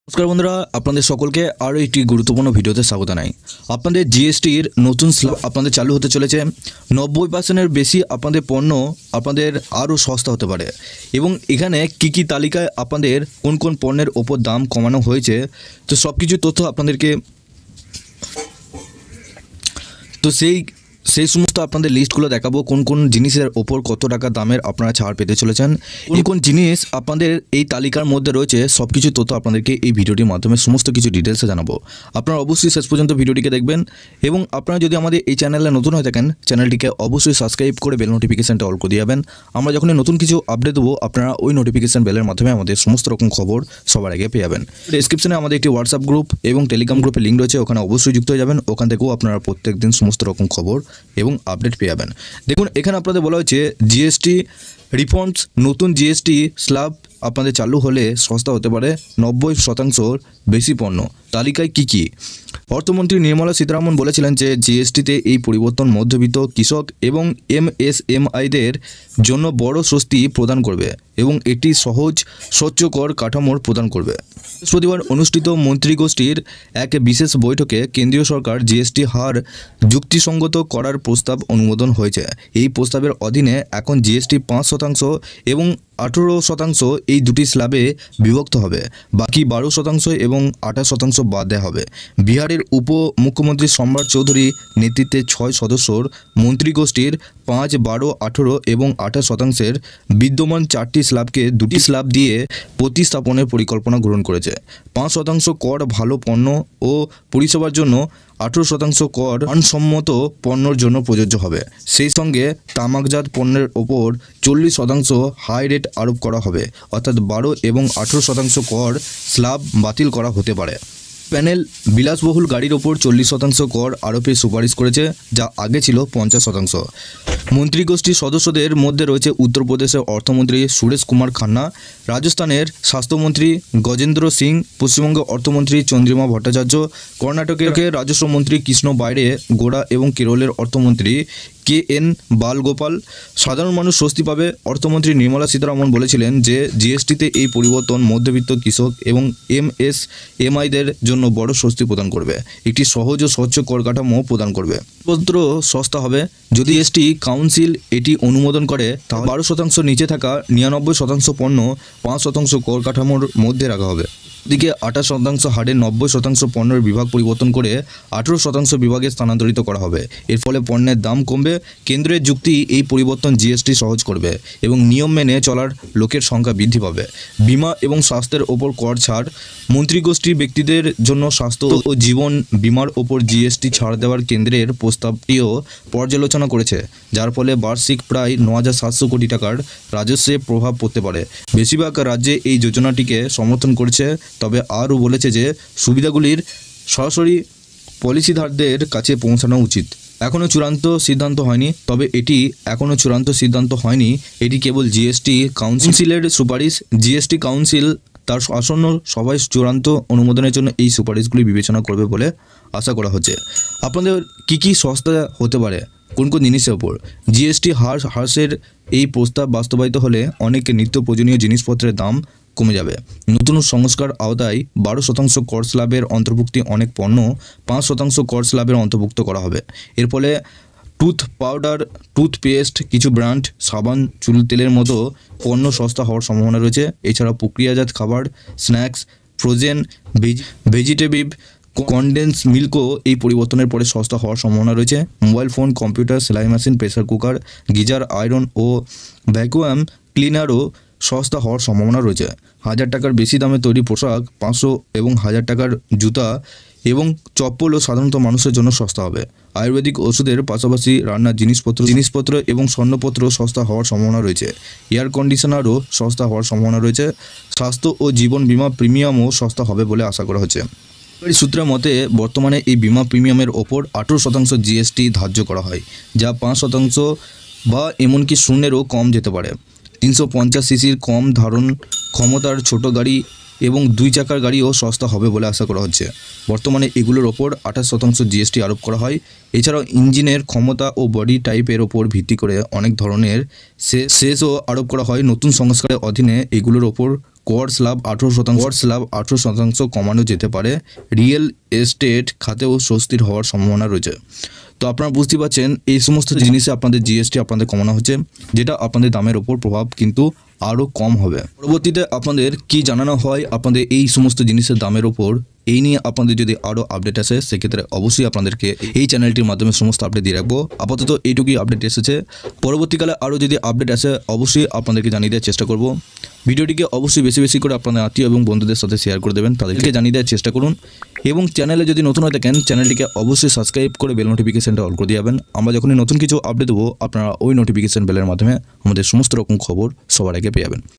নমস্কার বন্ধুরা, আপনাদের সকলকে আরও একটি গুরুত্বপূর্ণ ভিডিওতে স্বাগত জানাই। আপনাদের জিএসটির নতুন স্ল্যাব আপনাদের চালু হতে চলেছে। 90% বেশি আপনাদের পণ্য আপনাদের আরও সস্তা হতে পারে এবং এখানে কী তালিকায় আপনাদের কোন কোন পণ্যের ওপর দাম কমানো হয়েছে, তো সব কিছু তথ্য আপনাদেরকে সেই সমস্ত আপনাদের লিস্টগুলো দেখাবো। কোন কোন জিনিসের ওপর কত টাকা দামের আপনারা ছাড় পেতে চলেছেন, কোন কোন জিনিস আপনাদের এই তালিকার মধ্যে রয়েছে, সব কিছু তথ্য আপনাদেরকে এই ভিডিওটির মাধ্যমে সমস্ত কিছু ডিটেলসে জানাবো। আপনারা অবশ্যই শেষ পর্যন্ত ভিডিওটিকে দেখবেন এবং আপনারা যদি আমাদের এই চ্যানেলে নতুন হয়ে থাকেন, চ্যানেলটিকে অবশ্যই সাবস্ক্রাইব করে বেল নোটিফিকেশানটা অল করে দিয়ে যাবেন। আমরা যখনই নতুন কিছু আপডেট দেবো, আপনারা ওই নোটিফিকেশান বেলের মাধ্যমে আমাদের সমস্ত রকম খবর সবার আগে পেয়ে যাবেন। ডেসক্রিপশনে আমাদের একটি হোয়াটসঅ্যাপ গ্রুপ এবং টেলিগ্রাম গ্রুপের লিঙ্ক রয়েছে, ওখানে অবশ্যই যুক্ত হয়ে যাবেন। ওখান থেকেও আপনারা প্রত্যেক দিন সমস্ত রকম খবর এবং আপডেট পেয়ে যাবেন। দেখুন, এখানে আপনাদের বলা হচ্ছে জিএসটি রিফর্মস, নতুন জিএসটি স্ল্যাব আপনাদের চালু হলে সস্তা হতে পারে 90% বেশি পণ্য। তালিকায় কি? অর্থমন্ত্রী নির্মলা সীতারামন বলেছিলেন যে জিএসটিতে এই পরিবর্তন মধ্যবিত্ত, কৃষক এবং এমএসএমইদের জন্য বড় স্বস্তি প্রদান করবে এবং এটি সহজ স্বচ্ছ কর কাঠামোর প্রদান করবে। বৃহস্পতিবার অনুষ্ঠিত মন্ত্রিগোষ্ঠীর এক বিশেষ বৈঠকে কেন্দ্রীয় সরকার জিএসটি হার যুক্তিসঙ্গত করার প্রস্তাব অনুমোদন হয়েছে। এই প্রস্তাবের অধীনে এখন জিএসটি 5% এবং 18% এই দুটি স্ল্যাবে বিভক্ত হবে, বাকি 12% এবং 28% বাদ দেওয়া হবে। বিহারের উপমুখ্যমন্ত্রী সম্রাট চৌধুরী নেতৃত্বে 6 সদস্যর মন্ত্রিগোষ্ঠীর 5, 12, 18 এবং 28% বিদ্যমান 4টি স্ল্যাবকে 2টি স্ল্যাব দিয়ে প্রতিস্থাপনের পরিকল্পনা গ্রহণ করেছে। 5% কর ভালো পণ্য ও পরিষেবার জন্য, 18% কর মানসম্মত পণ্যর জন্য প্রযোজ্য হবে। সেই সঙ্গে তামাকজাত পণ্যের ওপর 40% হাই রেট আরোপ করা হবে, অর্থাৎ 12 এবং 18% কর স্ল্যাব বাতিল করা হতে পারে। প্যানেল বিলাসবহুল গাড়ির ওপর 40% কর আরোপের সুপারিশ করেছে, যা আগে ছিল 50%। মন্ত্রিগোষ্ঠীর সদস্যদের মধ্যে রয়েছে উত্তরপ্রদেশের অর্থমন্ত্রী সুরেশ কুমার খান্না, রাজস্থানের স্বাস্থ্যমন্ত্রী গজেন্দ্র সিং, পশ্চিমবঙ্গের অর্থমন্ত্রী চন্দ্রিমা ভট্টাচার্য, কর্ণাটকের রাজস্ব মন্ত্রী কৃষ্ণ বাইরে গৌড়া এবং কেরলের অর্থমন্ত্রী KN বালগোপাল। সাধারণ মানুষ স্বস্তি পাবে। অর্থমন্ত্রী নির্মলা সীতারামন বলেছিলেন যে জিএসটিতে এই পরিবর্তন মধ্যবিত্ত, কৃষক এবং এমএসএমইদের জন্য বড় স্বস্তি প্রদান করবে, একটি সহজ ও স্বচ্ছ কর কাঠামো প্রদান করবে। পত্র সস্তা হবে। যদি জিএসটি কাউন্সিল এটি অনুমোদন করে, তাহলে 12% নিচে থাকা 99% পণ্য 5% কর কাঠামোর মধ্যে রাখা হবে। দিকে 28% হারে 90% পণ্যের বিভাগ পরিবর্তন করে 18% বিভাগে স্থানান্তরিত করা হবে। এর ফলে পণ্যের দাম কমবে। কেন্দ্রের যুক্তি, এই পরিবর্তন জিএসটি সহজ করবে এবং নিয়ম মেনে চলার লোকের সংখ্যা বৃদ্ধি পাবে। বিমা এবং স্বাস্থ্যের ওপর কর ছাড়। মন্ত্রিগোষ্ঠী ব্যক্তিদের জন্য স্বাস্থ্য ও জীবন বিমার ওপর জিএসটি ছাড় দেওয়ার কেন্দ্রের প্রস্তাবটিও পর্যালোচনা করেছে, যার ফলে বার্ষিক প্রায় 9,700 কোটি টাকার রাজস্বে প্রভাব পড়তে পারে। বেশিরভাগ রাজ্যে এই যোজনাটিকে সমর্থন করেছে, তবে আরও বলেছে যে সুবিধাগুলির সরাসরি পলিসিধারদের কাছে পৌঁছানো উচিত। এখনও চূড়ান্ত সিদ্ধান্ত হয়নি, তবে এটি এখনও চূড়ান্ত সিদ্ধান্ত হয়নি। এটি কেবল জিএসটি কাউন্সিলের সুপারিশ। জিএসটি কাউন্সিল তার আসন্ন সভায় চূড়ান্ত অনুমোদনের জন্য এই সুপারিশগুলি বিবেচনা করবে বলে আশা করা হচ্ছে। আপনাদের কী সস্তা হতে পারে, কোন কোন জিনিসের ওপর জিএসটি হ্রাসের এই প্রস্তাব বাস্তবায়িত হলে অনেক নিত্য প্রয়োজনীয় জিনিসপত্রের দাম কমে যাবে। নতুন সংস্কার আওতায় 12% কর স্ল্যাবের অন্তর্ভুক্তি অনেক পণ্য 5% কর স্ল্যাবের অন্তর্ভুক্ত করা হবে। এর ফলে টুথ পাউডার, টুথপেস্ট, কিছু ব্র্যান্ড সাবান, চুল তেলের মতো পণ্য সস্তা হওয়ার সম্ভাবনা রয়েছে। এছাড়া প্রক্রিয়াজাত খাবার, স্ন্যাক্স, ফ্রোজেন ভেজিটেবল, কনডেন্স মিল্কও এই পরিবর্তনের পরে সস্তা হওয়ার সম্ভাবনা রয়েছে। মোবাইল ফোন, কম্পিউটার, সেলাই machine, pressure cooker, geyser, iron ও ভ্যাকুয়াম ক্লিনারও সস্তা হওয়ার সম্ভাবনা রয়েছে। 1000 টাকার বেশি দামে তৈরি পোশাক, 500 এবং 1000 টাকার জুতা এবং চপ্পলও সাধারণত মানুষের জন্য সস্তা হবে। আয়ুর্বেদিক ওষুধের পাশাপাশি রান্নার জিনিসপত্র এবং স্বর্ণপত্র সস্তা হওয়ার সম্ভাবনা রয়েছে। এয়ার কন্ডিশনারও সস্তা হওয়ার সম্ভাবনা রয়েছে। স্বাস্থ্য ও জীবন বিমা প্রিমিয়ামও সস্তা হবে বলে আশা করা হচ্ছে। সূত্রের মতে বর্তমানে এই বিমা প্রিমিয়ামের ওপর 18% জিএসটি ধার্য করা হয়, যা 5% বা এমনকি শূন্যেরও কম যেতে পারে। 350 সিসির কম ধারণ ক্ষমতার ছোট গাড়ি এবং 2 চাকার গাড়িও সস্তা হবে বলে আশা করা হচ্ছে। বর্তমানে এগুলোর ওপর 28% জিএসটি আরোপ করা হয়। এছাড়াও ইঞ্জিনের ক্ষমতা ও বডি টাইপের ওপর ভিত্তি করে অনেক ধরনের সেসও আরোপ করা হয়। নতুন সংস্কারের অধীনে এগুলোর ওপর কর স্ল্যাব 18% কমানো যেতে পারে। রিয়েল এস্টেট খাতেও স্বস্তির হওয়ার সম্ভাবনা রয়েছে। তো আপনারা বুঝতে পারছেন এই সমস্ত জিনিসে আপনাদের জিএসটি আপনাদের কমানো হচ্ছে, যেটা আপনাদের দামের ওপর প্রভাব কিন্তু আরও কম হবে। পরবর্তীতে আপনাদের কি জানানো হয় আপনাদের এই সমস্ত জিনিসের দামের ওপর, এই নিয়ে আপনাদের যদি আরও আপডেট আসে সেক্ষেত্রে অবশ্যই আপনাদেরকে এই চ্যানেলটির মাধ্যমে সমস্ত আপডেট দিয়ে রাখবো। আপাতত এইটুকুই আপডেট এসেছে। পরবর্তীকালে আরও যদি আপডেট আসে অবশ্যই আপনাদেরকে জানিয়ে দেওয়ার চেষ্টা করব। ভিডিওটিকে অবশ্যই বেশি বেশি করে আপনাদের আত্মীয় এবং বন্ধুদের সাথে শেয়ার করে দেবেন, তাদেরকে জানিয়ে দেওয়ার চেষ্টা করুন। এবং চ্যানেলে যদি নতুন হয়ে থাকেন চ্যানেলটিকে অবশ্যই সাবস্ক্রাইব করে বেল নোটিফিকেশনটা অল করে দিয়ে যাবেন। আমরা যখনই নতুন কিছু আপডেট দেবো আপনারা ওই নোটিফিকেশন বেলের মাধ্যমে আমাদের সমস্ত রকম খবর সবার আগে পেয়ে যাবেন।